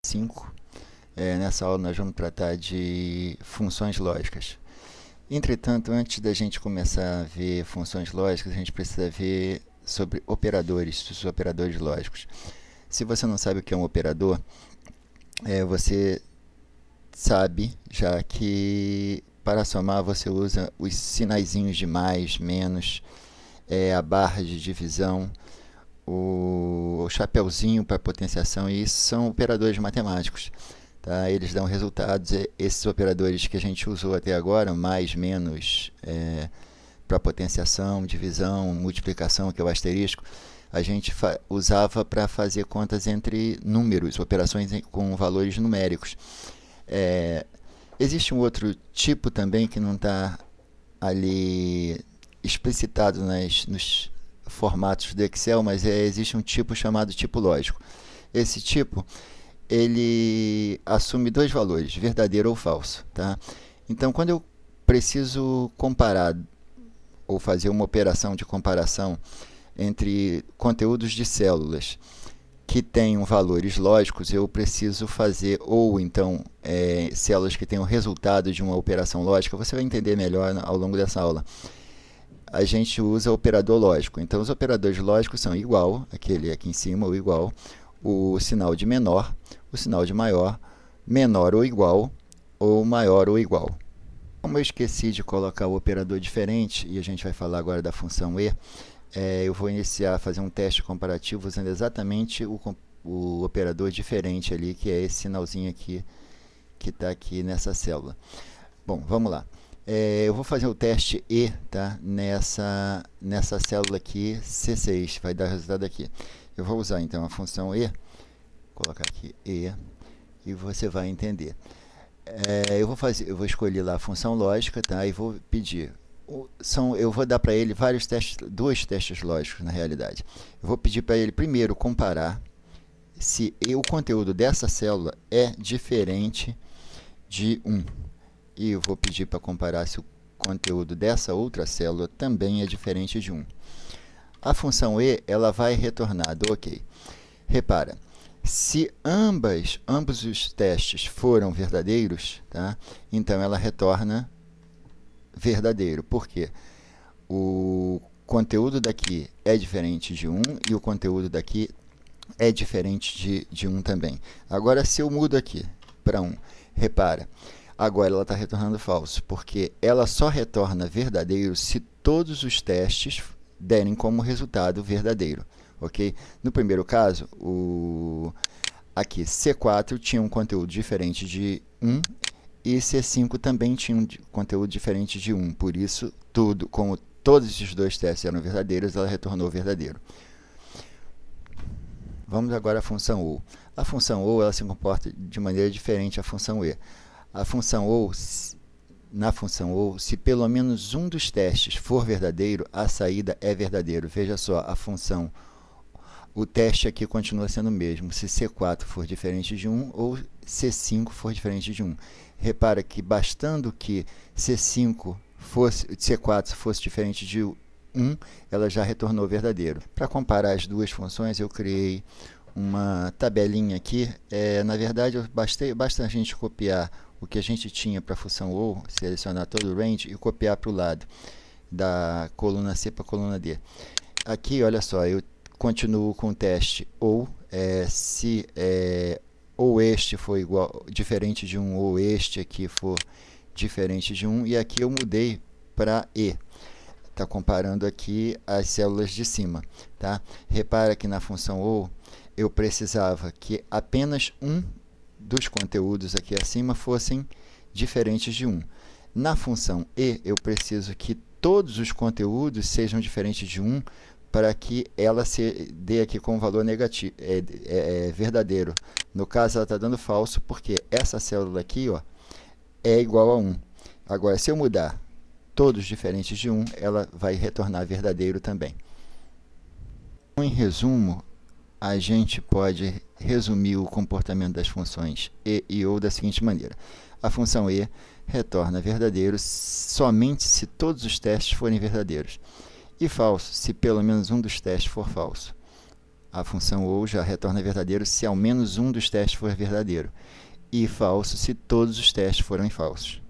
5. Nessa aula nós vamos tratar de funções lógicas. Entretanto, antes da gente começar a ver funções lógicas, a gente precisa ver sobre operadores, os operadores lógicos. Se você não sabe o que é um operador, você sabe já que para somar você usa os sinaizinhos de mais, menos, a barra de divisão, o chapeuzinho para potenciação, e isso são operadores matemáticos. Tá? Eles dão resultados, esses operadores que a gente usou até agora, mais, menos, para potenciação, divisão, multiplicação, que é o asterisco, a gente usava para fazer contas entre números, operações com valores numéricos. Existe um outro tipo também que não está ali explicitado nos formatos do Excel, mas existe um tipo chamado tipo lógico. Esse tipo, ele assume dois valores, verdadeiro ou falso. Tá? Então, quando eu preciso comparar ou fazer uma operação de comparação entre conteúdos de células que tenham valores lógicos, eu preciso fazer, ou então células que tenham resultado de uma operação lógica, você vai entender melhor ao longo dessa aula. A gente usa o operador lógico. Então, os operadores lógicos são igual, aquele aqui em cima, o igual, o sinal de menor, o sinal de maior, menor ou maior ou igual. Como eu esqueci de colocar o operador diferente, e a gente vai falar agora da função e, eu vou fazer um teste comparativo usando exatamente o operador diferente ali, que é esse sinalzinho aqui, que está aqui nessa célula. Bom, vamos lá. Eu vou fazer o teste E, tá? nessa célula aqui, C6, vai dar resultado aqui. Eu vou usar então a função E, colocar aqui E, e você vai entender. Eu vou escolher lá a função lógica, tá? E vou pedir. Eu vou dar para ele dois testes lógicos na realidade. Eu vou pedir para ele primeiro comparar se o conteúdo dessa célula é diferente de 1. E eu vou pedir para comparar se o conteúdo dessa outra célula também é diferente de 1. A função E, ela vai retornar do OK. Repara, se ambos os testes foram verdadeiros, tá? Então ela retorna verdadeiro. Por quê? O conteúdo daqui é diferente de 1 e o conteúdo daqui é diferente de 1 também. Agora, se eu mudo aqui para 1, repara, agora ela está retornando falso, porque ela só retorna verdadeiro se todos os testes derem como resultado verdadeiro. Okay? No primeiro caso, aqui C4 tinha um conteúdo diferente de 1 e C5 também tinha um conteúdo diferente de 1. Por isso, como todos esses dois testes eram verdadeiros, ela retornou verdadeiro. Vamos agora à função OU. A função OU, ela se comporta de maneira diferente da função E. A função OU, na função OU, se pelo menos um dos testes for verdadeiro, a saída é verdadeiro. Veja só, o teste aqui continua sendo o mesmo, se C4 for diferente de 1 ou C5 for diferente de 1. Repara que bastando que C4 fosse diferente de 1, ela já retornou verdadeiro. Para comparar as duas funções, eu criei uma tabelinha aqui. Na verdade, basta a gente copiar o que a gente tinha para a função OU, selecionar todo o range e copiar para o lado, da coluna C para a coluna D. Aqui, olha só, eu continuo com o teste OU, se ou este for diferente de 1, ou este aqui for diferente de 1, e aqui eu mudei para E. Está comparando aqui as células de cima. Tá? Repara que na função OU, eu precisava que apenas um dos conteúdos aqui acima fossem diferentes de 1. Na função E, eu preciso que todos os conteúdos sejam diferentes de 1 para que ela se dê aqui com valor negativo, verdadeiro. No caso, ela está dando falso porque essa célula aqui, ó, é igual a 1. Agora, se eu mudar todos diferentes de 1, ela vai retornar verdadeiro também. Em resumo, a gente pode resumir o comportamento das funções E e OU da seguinte maneira. A função E retorna verdadeiro somente se todos os testes forem verdadeiros, e falso se pelo menos um dos testes for falso. A função ou já retorna verdadeiro se ao menos um dos testes for verdadeiro, e falso se todos os testes forem falsos.